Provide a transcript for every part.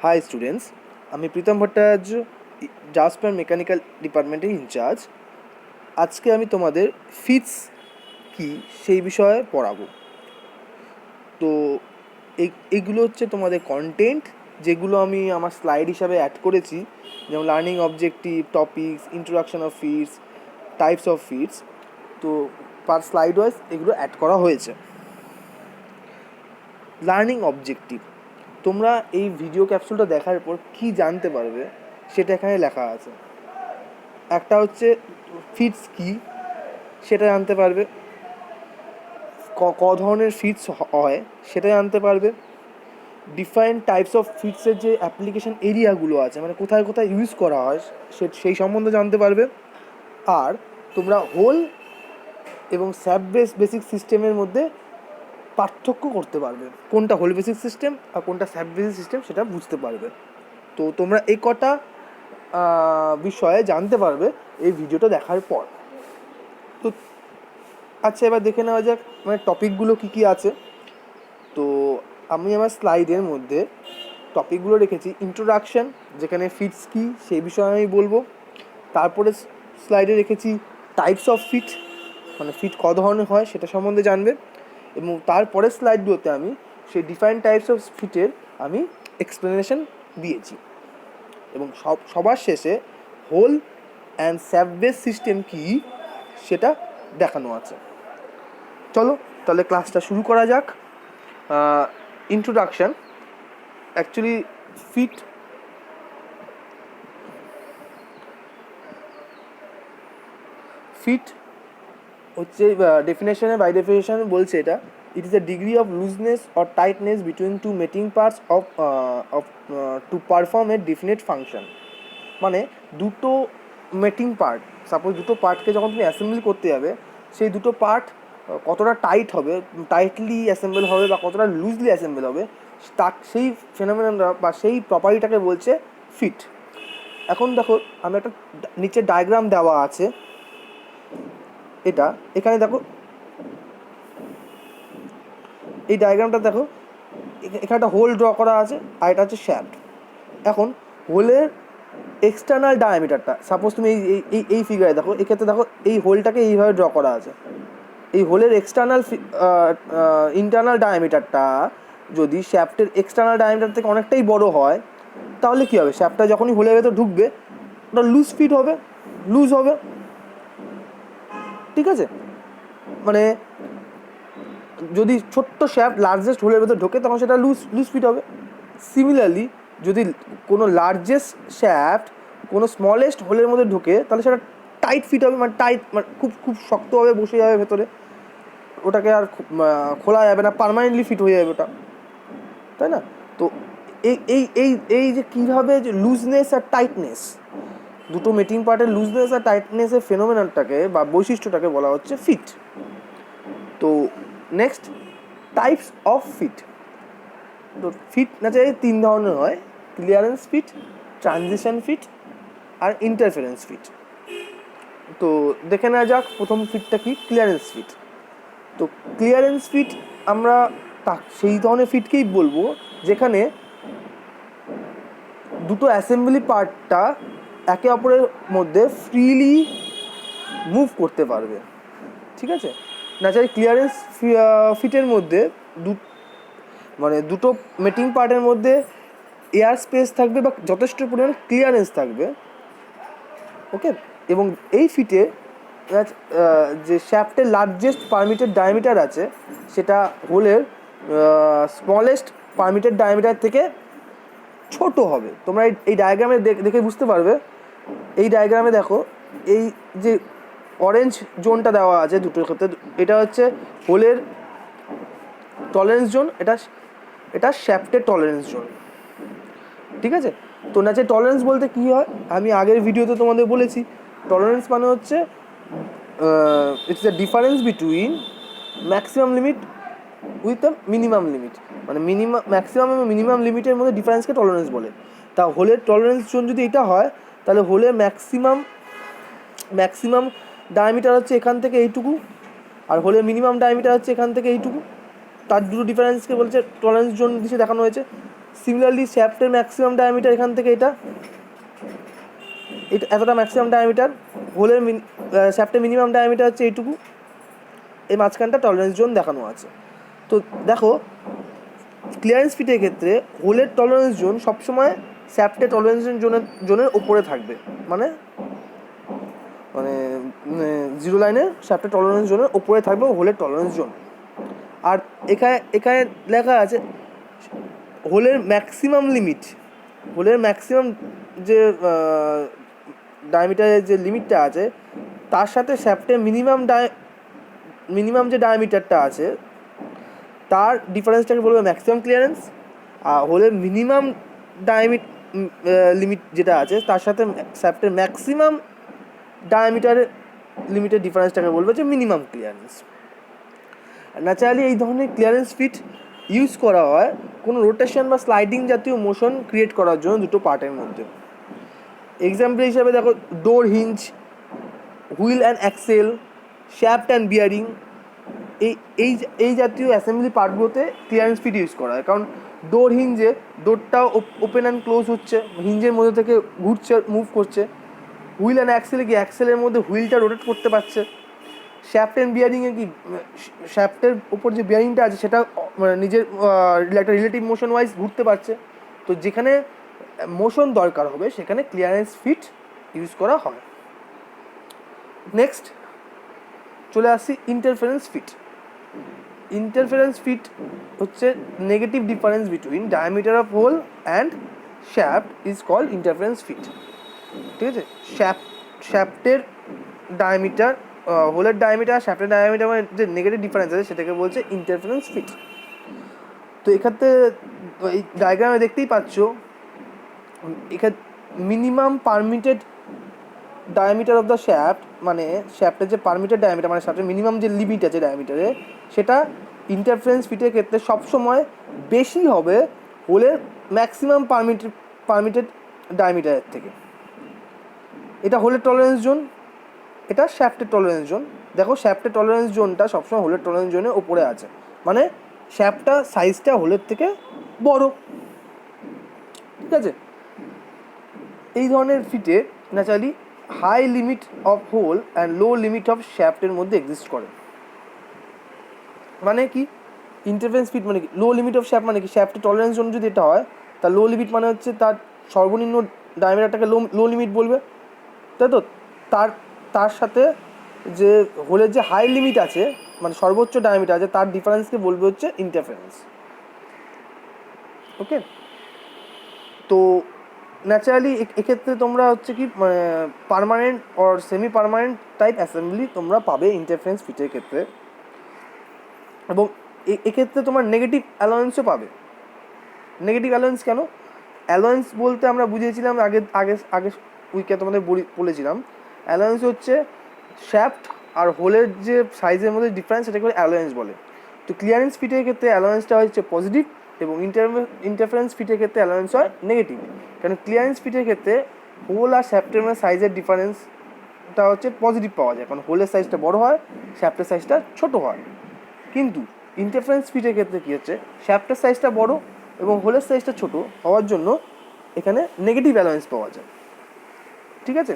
High students, আমি Pritam Bhattacharya, jasper mechanical ডিপার্টমেন্টের in charge. আজকে আমি তোমাদের ফিটস কি সেই বিষয়ে পড়াবো। তো এইগুলো হচ্ছে তোমাদের কন্টেন্ট, যেগুলো আমি আমার স্লাইড হিসাবে অ্যাড করেছি, যেমন learning objective, topics, introduction of fits, types of fits. তো পার স্লাইড ওয়াইজ এগুলো অ্যাড করা হয়েছে। লার্নিং অবজেক্টিভ, তোমরা এই ভিডিও ক্যাপসুলটা দেখার পর কি জানতে পারবে সেটা এখানে লেখা আছে। একটা হচ্ছে ফিটস কি সেটা জানতে পারবে, ক ধরনের ফিটস হয় সেটা জানতে পারবে, ডিফারেন্ট টাইপস অফ ফিটসের যে অ্যাপ্লিকেশন এরিয়াগুলো আছে, মানে কোথায় কোথায় ইউজ করা হয় সেই সম্বন্ধে জানতে পারবে। আর তোমরা হোল এবং স্যাপ বেসিক সিস্টেমের মধ্যে পার্থক্য করতে পারবে, কোনটা হোল বেসিক সিস্টেম আর কোনটা স্যাপ বেসিক সিস্টেম সেটা বুঝতে পারবে। তো তোমরা এই কটা বিষয়ে জানতে পারবে এই ভিডিওটা দেখার পর। তো আচ্ছা, এবার দেখে নেওয়া যাক মানে টপিকগুলো কী কী আছে। তো আমি আমার স্লাইডের মধ্যে টপিকগুলো রেখেছি। ইন্ট্রোডাকশান, যেখানে ফিটস কী সেই বিষয়ে আমি বলবো। তারপরে স্লাইডে রেখেছি টাইপস অফ ফিট, মানে ফিট ক ধরনের হয় সেটা সম্বন্ধে জানবে। এবং তারপরের স্লাইডগুলোতে আমি সেই ডিফারেন্ট টাইপস অফ ফিটের আমি এক্সপ্লেনেশন দিয়েছি। এবং সবার শেষে hole and shaft base system কী সেটা দেখানো আছে। চলো তাহলে ক্লাসটা শুরু করা যাক। ইন্ট্রোডাকশান, অ্যাকচুয়ালি ফিট হচ্ছে ডেফিনেশনে, বাই ডেফিনেশন বলছে এটা, it is a degree of looseness or tightness between two mating parts of to perform a definite function. মানে দুটো মেটিং পার্ট, সাপোজ দুটো পার্টকে যখন তুমি অ্যাসেম্বলি করতে যাবে, সেই দুটো পার্ট কতটা টাইট হবে, টাইটলি অ্যাসেম্বল হবে বা কতটা লুজলি অ্যাসেম্বল হবে, সেই ফেনোমেননটা বা সেই প্রপার্টিটাকে বলছে ফিট। এখন দেখো, আমি একটা নিচে ডায়াগ্রাম দেওয়া আছে, এখানে দেখো, এই ডায়াগ্রামটা দেখো, এখানে একটা হোল ড্র করা আছে আর এটা হচ্ছে শ্যাফট। এখন হোলের এক্সটার্নাল ডায়ামিটারটা, সাপোজ তুমি এই ফিগারে দেখো, এক্ষেত্রে দেখো এই হোলটাকে এইভাবে ড্র করা আছে। এই হোলের ইন্টারনাল ডায়ামিটারটা যদি শ্যাফটের এক্সটার্নাল ডায়ামিটার থেকে অনেকটাই বড় হয়, তাহলে কী হবে? শ্যাফটটা যখনই হোলের ভেতর ঢুকবে ওটা লুজ হবে, ঠিক আছে? মানে যদি ছোট্ট শ্যাফট লার্জেস্ট হোলের ভেতর ঢোকে তখন সেটা লুজ ফিট হবে। সিমিলারলি যদি কোনো লার্জেস্ট শ্যাফট কোনো স্মলেস্ট হোলের মধ্যে ঢোকে তাহলে সেটা টাইট ফিট হবে, মানে খুব খুব শক্তভাবে বসে যাবে ভেতরে, ওটাকে আর খোলা যাবে না, পার্মানেন্টলি ফিট হয়ে যাবে ওটা, তাই না? তো এই এই এই এই যে কীভাবে যে লুজনেস আর টাইটনেস, দুটো মেটিং পার্টের লুজনেস আর টাইটনেসের ফেনোমেননটাকে বা বৈশিষ্ট্যটাকে বলা হচ্ছে ফিট। তো নেক্সট, টাইপস অফ ফিট। তো ফিট ন্যাচারালি তিন ধরনের হয়: ক্লিয়ারেন্স ফিট, ট্রানজিশন ফিট আর ইন্টারফারেন্স ফিট। তো দেখে নেওয়া যাক প্রথম ফিটটা কি, ক্লিয়ারেন্স ফিট। তো ক্লিয়ারেন্স ফিট আমরা সেই ধরনের ফিটকেই বলবো যেখানে দুটো অ্যাসেম্বলি পার্টটা একে অপরের মধ্যে ফ্রিলি মুভ করতে পারবে, ঠিক আছে? ন্যাচারালি ক্লিয়ারেন্স ফিটের মধ্যে দুটো মেটিং পার্টের মধ্যে এয়ার স্পেস থাকবে বা যথেষ্ট পরিমাণ ক্লিয়ারেন্স থাকবে, ওকে? এবং এই ফিটে যে শ্যাফটের লার্জেস্ট পারমিটেড ডায়ামিটার আছে সেটা হোলের স্মলেস্ট পারমিটেড ডায়ামিটার থেকে ছোট হবে। তোমরা এই ডায়াগ্রামে দেখে বুঝতে পারবে। এই ডায়াগ্রামে দেখো, এই যে অরেঞ্জ জোনটা দেওয়া আছে দুটোর ক্ষেত্রে, এটা হচ্ছে হোলের টলারেন্স জোন, এটা শ্যাফটের টলারেন্স জোন, ঠিক আছে? তো ন্যাচারাল টলারেন্স বলতে কী হয় আমি আগের ভিডিওতে তোমাদের বলেছি। টলারেন্স মানে হচ্ছে it's the difference between maximum limit with the minimum limit, মানে ম্যাক্সিমাম এবং মিনিমাম লিমিটের মধ্যে ডিফারেন্সকে টলারেন্স বলে। তা হোলের টলারেন্স জোন যদি এটা হয়, তাহলে হোলের ম্যাক্সিমাম ডায়ামিটার হচ্ছে এখান থেকে এইটুকু, আর হোলের মিনিমাম ডায়ামিটার হচ্ছে এখান থেকে এইটুকু। তার দুটো ডিফারেন্সকে বলছে টলারেন্স জোন দিকে দেখানো হয়েছে। সিমিলারলি শ্যাফটের ম্যাক্সিমাম ডায়ামিটার এখান থেকে এটা এতটা ম্যাক্সিমাম ডায়ামিটার, হোলের শ্যাফটের মিনিমাম ডায়ামিটার হচ্ছে এইটুকু, এই মাঝখানটা টলারেন্স জোন দেখানো আছে। তো দেখো ক্লিয়ারেন্স ফিটের ক্ষেত্রে হোলের টলারেন্স জোন সবসময় শ্যাফটের টলারেন্স জোনের ওপরে থাকবে, মানে মানে জিরো লাইনের শ্যাফটের টলারেন্স জোনের ওপরে থাকবে হোলের টলারেন্স জোন। আর এখানে এখানে লেখা আছে হোলের ম্যাক্সিমাম লিমিট, হোলের ম্যাক্সিমাম যে ডায়ামিটারের যে লিমিটটা আছে তার সাথে শ্যাফটের মিনিমাম যে ডায়ামিটারটা আছে তার ডিফারেন্সটাকে বলবে ম্যাক্সিমাম ক্লিয়ারেন্স। আর হোলের মিনিমাম লিমিট যেটা আছে তার সাথে শ্যাফটের ম্যাক্সিমাম ডায়ামিটারের লিমিটের ডিফারেন্সটাকে বলবে যে মিনিমাম ক্লিয়ারেন্স। ন্যাচারালি এই ধরনের ক্লিয়ারেন্স ফিট ইউজ করা হয় কোনো রোটেশন বা স্লাইডিং জাতীয় মোশন ক্রিয়েট করার জন্য দুটো পার্টের মধ্যে। এক্সাম্পল হিসাবে দেখো door hinge, wheel and axle, shaft and bearing, এই জাতীয় অ্যাসেম্বলি পার্টগুলোতে ক্লিয়ারেন্স ফিট ইউজ করা হয়। কারণ ডোর হিঞ্জে ডোরটাও ওপেন অ্যান্ড ক্লোজ হচ্ছে, হিঞ্জের মধ্যে থেকে ঘুরছে, মুভ করছে। হুইল অ্যান্ড অ্যাক্সেলে কি অ্যাক্সেলের মধ্যে হুইলটা রোটেট করতে পারছে। শ্যাফট অ্যান্ড বিয়ারিংয়ে কি শ্যাফটের উপর যে বিয়ারিংটা আছে সেটা মানে নিজের একটা রিলেটিভ মোশন ওয়াইজ ঘুরতে পারছে। তো যেখানে মোশন দরকার হবে সেখানে ক্লিয়ারেন্স ফিট ইউজ করা হয়। নেক্সট চলে আসছি ইন্টারফারেন্স ফিট। ইন্টারফারেন্স ফিট হচ্ছে negative difference between diameter of hole and shaft is called interference fit. ঠিক আছে, শ্যাফটের ডায়ামিটার, হোলের ডায়ামিটার, শ্যাফটের ডায়ামিটার মানে যে নেগেটিভ ডিফারেন্স আছে সেটাকে বলছে ইন্টারফারেন্স ফিট। তো এক্ষেত্রে এই ডায়াগ্রামে দেখতেই পাচ্ছ এখানে minimum permitted diameter of the shaft, মানে শ্যাফটের যে পারমিটেড ডায়ামিটার মানে শ্যাফটের মিনিমাম যে লিমিট আছে ডায়ামিটারে, সেটা ইন্টারফারেন্স ফিটের ক্ষেত্রে সবসময় বেশি হবে হোলের ম্যাক্সিমাম পারমিটেড ডায়ামিটারের থেকে। এটা হোলের টলারেন্স জোন, এটা শ্যাফটের টলারেন্স জোন। দেখো শ্যাফটের টলারেন্স জোনটা সবসময় হোলের টলারেন্স জোনের ওপরে আছে, মানে শ্যাফটটা সাইজটা হোলের থেকে বড়। ঠিক আছে, এই ধরনের ফিটে naturally high limit of hole and low limit of শ্যাফটের মধ্যে এক্সিস্ট করে। মানে কি ইন্টারফারেন্স ফিট মানে কি, লো লিমিট অফ শ্যাফট মানে কি, শ্যাফটের টলারেন্স জোন যদি এটা হয় তার লো লিমিট মানে হচ্ছে তার সর্বনিম্ন ডায়ামিটারটাকে লো লিমিট বলবে, তাই তো। তার সাথে যে হোলের যে হাই লিমিট আছে মানে সর্বোচ্চ ডায়ামিটার আছে তার ডিফারেন্সকে বলবে হচ্ছে ইন্টারফারেন্স। ওকে, তো ন্যাচারালি এক্ষেত্রে তোমরা হচ্ছে কি মানে permanent or semi permanent type assembly তোমরা পাবে ইন্টারফারেন্স ফিটের ক্ষেত্রে, এবং এক্ষেত্রে তোমার নেগেটিভ অ্যালায়েন্সও পাবে। নেগেটিভ অ্যালায়েন্স কেন? অ্যালায়েন্স বলতে আমরা বুঝিয়েছিলাম আগে আগে আগে উইকে তোমাদের বলেছিলাম, অ্যালায়েন্স হচ্ছে শ্যাফট আর হোলের যে সাইজের মধ্যে ডিফারেন্স সেটাকে অ্যালায়েন্স বলে। তো ক্লিয়ারেন্স ফিটের ক্ষেত্রে অ্যালায়েন্সটা হচ্ছে পজিটিভ এবং ইন্টারফারেন্স ফিটের ক্ষেত্রে অ্যালায়েন্স হয় নেগেটিভ। কারণ ক্লিয়ারেন্স ফিটের ক্ষেত্রে হোল আর শ্যাফটের মধ্যে সাইজের ডিফারেন্সটা হচ্ছে পজিটিভ পাওয়া যায়, কারণ হোলের সাইজটা বড় হয়, শ্যাফটের সাইজটা ছোটো হয়। কিন্তু ইন্টারফারেন্স ফিটের ক্ষেত্রে কী হচ্ছে, শ্যাফটের সাইজটা বড় এবং হোলের সাইজটা ছোটো হওয়ার জন্য এখানে নেগেটিভ অ্যালায়েন্স পাওয়া যায়। ঠিক আছে,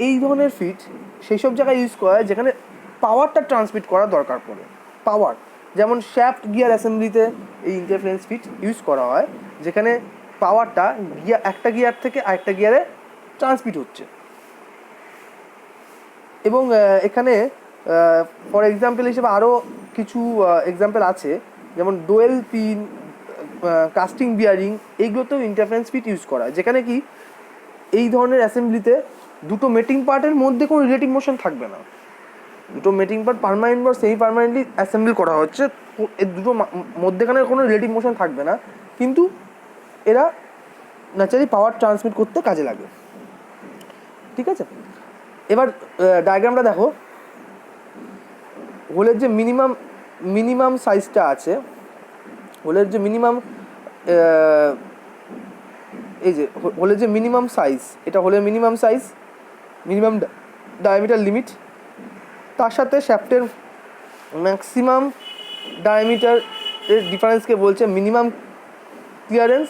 এই ধরনের ফিট সেই সব জায়গায় ইউজ করা হয় যেখানে পাওয়ারটা ট্রান্সমিট করা দরকার পড়ে। পাওয়ার, যেমন শ্যাফট গিয়ার অ্যাসেম্বলিতে এই ইন্টারফারেন্স ফিট ইউজ করা হয় যেখানে পাওয়ারটা একটা গিয়ার থেকে আরেকটা গিয়ারে ট্রান্সমিট হচ্ছে। এবং এখানে ফর এক্সাম্পল হিসেবে আরও কিছু এক্সাম্পল আছে, যেমন ডোয়েল পিন, কাস্টিং বিয়ারিং, এইগুলোতেও ইন্টারফারেন্স ফিট ইউজ করা হয়, যেখানে কি এই ধরনের অ্যাসেম্বলিতে দুটো মেটিং পার্টের মধ্যে কোনো রিলেটিভ মোশন থাকবে না। দুটো মেটিং পার্ট পার্মানেন্ট বা সেমি পার্মানেন্টলি অ্যাসেম্বল করা হচ্ছে, এর দুটো মধ্যেখানে কোনো রিলেটিভ মোশন থাকবে না, কিন্তু এরা ন্যাচারালি পাওয়ার ট্রান্সমিট করতে কাজে লাগে। ঠিক আছে, এবার ডায়াগ্রামটা দেখো। হোলের যে মিনিমাম সাইজটা আছে, হোলের যে মিনিমাম এই যে হোলের যে মিনিমাম সাইজ, এটা হোলের minimum size, minimum diameter limit, তার সাথে শ্যাফটের ম্যাক্সিমাম ডায়ামিটার এর ডিফারেন্সকে বলছে মিনিমাম ক্লিয়ারেন্স,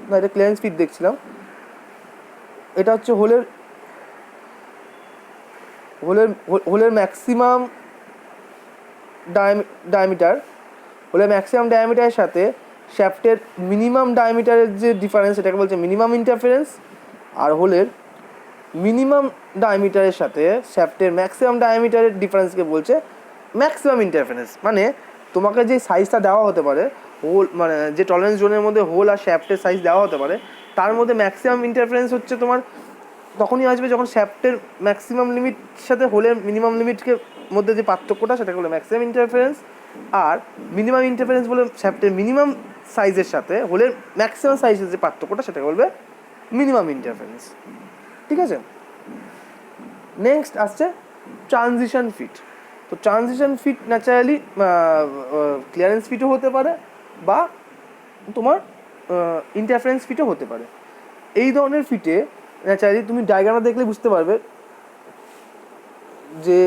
না এটা ক্লিয়ারেন্স ফিট দেখছিলাম, এটা হচ্ছে হোলের হোলের হোলের ম্যাক্সিমাম ডায়ামিটার, হোলের ম্যাক্সিমাম ডায়ামিটারের সাথে শ্যাফটের মিনিমাম ডায়ামিটারের যে ডিফারেন্স এটাকে বলছে মিনিমাম ইন্টারফারেন্স, আর হোলের মিনিমাম ডায়ামিটারের সাথে শ্যাফটের ম্যাক্সিমাম ডায়ামিটারের ডিফারেন্সকে বলছে ম্যাক্সিমাম ইন্টারফারেন্স। মানে তোমাকে যে সাইজটা দেওয়া হতে পারে হোল, মানে যে টলারেন্স জোনের মধ্যে হোল আর শ্যাফটের সাইজ দেওয়া হতে পারে, তার মধ্যে ম্যাক্সিমাম ইন্টারফারেন্স হচ্ছে তোমার তখনই আসবে যখন শ্যাফটের ম্যাক্সিমাম লিমিট সাথে হোলের মিনিমাম লিমিটকে মধ্যে যে পার্থক্যটা সেটাকে বলে ম্যাক্সিমাম ইন্টারফারেন্স, আর মিনিমাম ইন্টারফারেন্স বলে শ্যাফটের মিনিমাম সাইজের সাথে হোলের ম্যাক্সিমাম সাইজের যে পার্থক্যটা সেটাকে বলবে মিনিমাম ইন্টারফারেন্স। ঠিক আছে, নেক্সট আসছে ট্রানজিশন ফিট। তো ট্রানজিশন ফিট ন্যাচারালি ক্লিয়ারেন্স ফিটও হতে পারে বা তোমার ইন্টারফারেন্স ফিটও হতে পারে। এই ধরনের ফিটে ন্যাচারালি তুমি ডায়াগ্রামটা দেখলে বুঝতে পারবে যে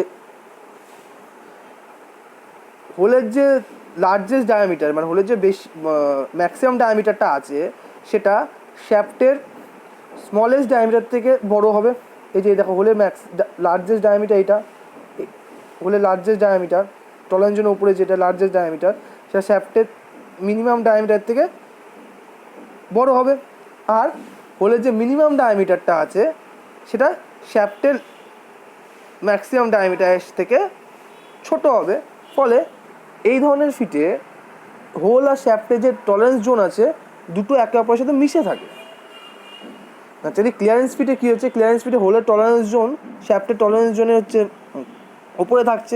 হোলের যে লার্জেস্ট ডায়ামিটার, মানে হোলের যে বেশি ম্যাক্সিমাম ডায়ামিটারটা আছে সেটা শ্যাফটের স্মলেস্ট ডায়ামিটার থেকে বড় হবে। এই যে দেখো হোলের লার্জেস্ট ডায়ামিটার, এটা হোলের লার্জেস্ট ডায়ামিটার, টলারেন্স জোনের উপরে যেটা লার্জেস্ট ডায়ামিটার সেটা শ্যাফটের মিনিমাম ডায়ামিটার থেকে বড় হবে, আর হোলের যে মিনিমাম ডায়ামিটারটা আছে সেটা শ্যাফটের ম্যাক্সিমাম ডায়ামিটার থেকে ছোট হবে। ফলে এই ধরনের ফিটে হোল আর শ্যাফটের যে টলারেন্স জোন আছে দুটো একে অপরের সাথে মিশে থাকে। যদি ক্লিয়ারেন্স ফিটে কী হচ্ছে, ক্লিয়ারেন্স ফিটে হোলের টলারেন্স জোন শ্যাফটের টলারেন্স জোনে হচ্ছে ওপরে থাকছে,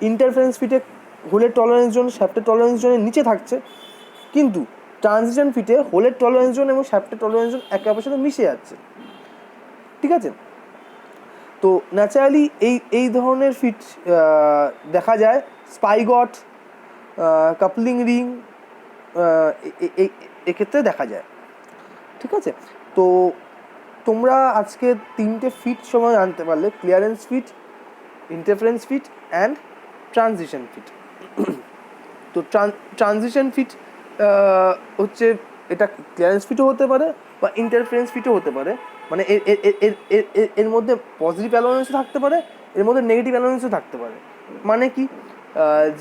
ইন্টারফারেন্স ফিটে হোলের টলারেন্স জোন শ্যাফটের টলারেন্স জোনের নিচে থাকছে। কিন্তু ট্রানজিশন ফিটে হোলের টলারেন্স জোন এবং শ্যাফটের টলারেন্স জোন একে অপরের সাথে মিশে যাচ্ছে। ঠিক আছে, তো ন্যাচারালি এই ধরনের ফিট দেখা যায় স্পাইগট, কাপলিং রিং, এক্ষেত্রে দেখা যায়। ঠিক আছে, তো তোমরা আজকে 3টে ফিট সময় জানতে পারলে, clearance fit, interference fit and transition fit. তো ট্রানজিশন ফিট হচ্ছে এটা ক্লিয়ারেন্স ফিটও হতে পারে বা ইন্টারফারেন্স ফিটও হতে পারে। মানে এর মধ্যে পজিটিভ অ্যালাউন্সও থাকতে পারে, এর মধ্যে নেগেটিভ অ্যালাউন্সও থাকতে পারে। মানে কি,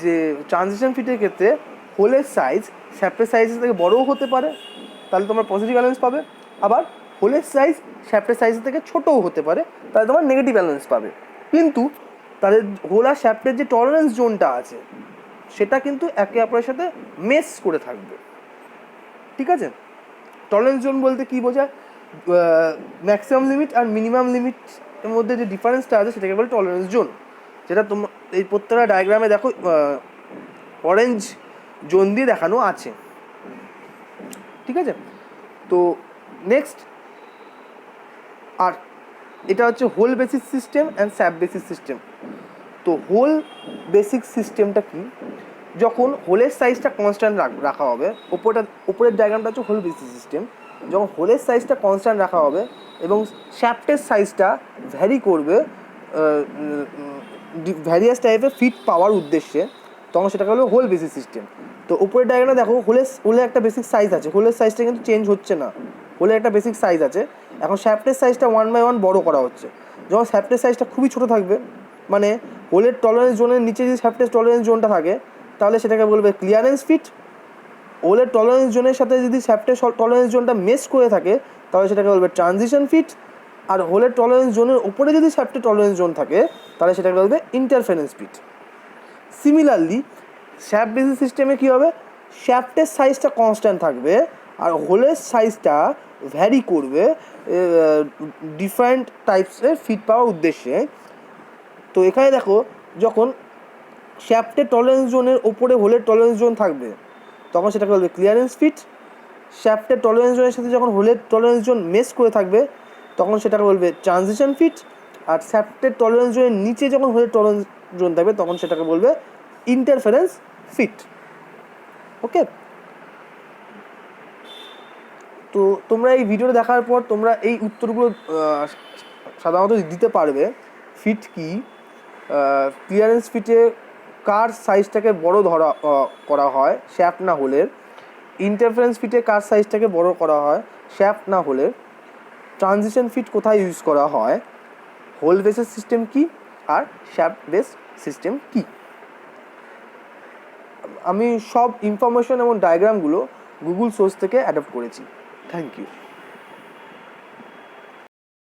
যে ট্রানজিশন ফিটের ক্ষেত্রে হোলের সাইজ শ্যাফটের সাইজের থেকে বড়ও হতে পারে, তাহলে তোমরা পজিটিভ অ্যালাউন্স পাবে। আবার হোলের সাইজ শ্যাফটের সাইজের থেকে ছোটও হতে পারে, তাহলে তোমার নেগেটিভ অ্যালাউন্স পাবে। কিন্তু তাদের হোল আর শ্যাফটের যে টলারেন্স জোনটা আছে সেটা কিন্তু একে অপরের সাথে মেস করে থাকবে। ঠিক আছে, টলারেন্স জোন বলতে কী বোঝায়, ম্যাক্সিমাম লিমিট আর মিনিমাম লিমিটের মধ্যে যে ডিফারেন্সটা আছে সেটাকে বলে টলারেন্স জোন, যেটা তোমরা এই প্রত্যেকটা ডায়াগ্রামে দেখো অরেঞ্জ জোন দিয়ে দেখানো আছে। ঠিক আছে, তো নেক্সট, আর এটা হচ্ছে hole basis system and shaft basis system. তো হোল বেসিক সিস্টেমটা কি, যখন হোলের সাইজটা কনস্ট্যান্ট রাখা হবে, ওপরের ডায়াগ্রামটা হচ্ছে হোল বেসিস সিস্টেম, যখন হোলের সাইজটা কনস্ট্যান্ট রাখা হবে এবং শ্যাফটের সাইজটা ভ্যারি করবে ভ্যারিয়াস টাইপের ফিট পাওয়ার উদ্দেশ্যে, তখন সেটাকে হলো হোল বেসিস সিস্টেম। তো উপরের ডায়াগ্রামে দেখো হোলের একটা বেসিক সাইজ আছে, হোলের সাইজটা কিন্তু চেঞ্জ হচ্ছে না, হোলের একটা বেসিক সাইজ আছে। এখন শ্যাফটের সাইজটা 1 বাই 1 বড় করা হচ্ছে। যখন শ্যাফটের সাইজটা খুবই ছোটো থাকবে, মানে হোলের টলারেন্স জোনের নিচে যদি শ্যাফটের টলারেন্স জোনটা থাকে তাহলে সেটাকে বলবে ক্লিয়ারেন্স ফিট। হোলের টলারেন্স জোনের সাথে যদি শ্যাফটের টলারেন্স জোনটা মেস করে থাকে তাহলে সেটাকে বলবে ট্রানজিশন ফিট। আর হোলের টলারেন্স জোনের উপরে যদি শ্যাফটের টলারেন্স জোন থাকে তাহলে সেটাকে বলবে interference fit. Similarly shaft basis সিস্টেমে কী হবে, শ্যাফটের সাইজটা কনস্ট্যান্ট থাকবে আর হোলের সাইজটা ভ্যারি করবে ডিফারেন্ট টাইপসের ফিট পাওয়ার উদ্দেশ্যে। তো এখানে দেখো, যখন শ্যাফটের টলারেন্স জোনের ওপরে হোলের টলারেন্স জোন থাকবে তখন সেটাকে বলবে ক্লিয়ারেন্স ফিট। শ্যাফটের টলারেন্স জোনের সাথে যখন হোলের টলারেন্স জোন মেস করে থাকবে তখন সেটাকে বলবে ট্রানজিশন ফিট। আর শ্যাফটের টলারেন্স জোনের নিচে যখন হোলের টলারেন্স জোন থাকবে তখন সেটাকে বলবে ইন্টারফারেন্স ফিট। ওকে, তো তোমরা এই ভিডিওটা দেখার পর তোমরা এই উত্তরগুলো সাধারণত দিতে পারবে। ফিট কি, ক্লিয়ারেন্স ফিটে কার সাইজটাকে বড় করা হয় শ্যাফট না হোলের, ইন্টারফারেন্স ফিটে কার সাইজটাকে বড় করা হয় শ্যাফট না হোলের, ট্রানজিশন ফিট কোথায় ইউজ করা হয়, হোল বেসেস সিস্টেম কি, আর শ্যাফট বেস সিস্টেম কি। আমি সব ইনফরমেশন এবং ডায়াগ্রামগুলো গুগল সোর্স থেকে অ্যাডপ্ট করেছি। Thank you.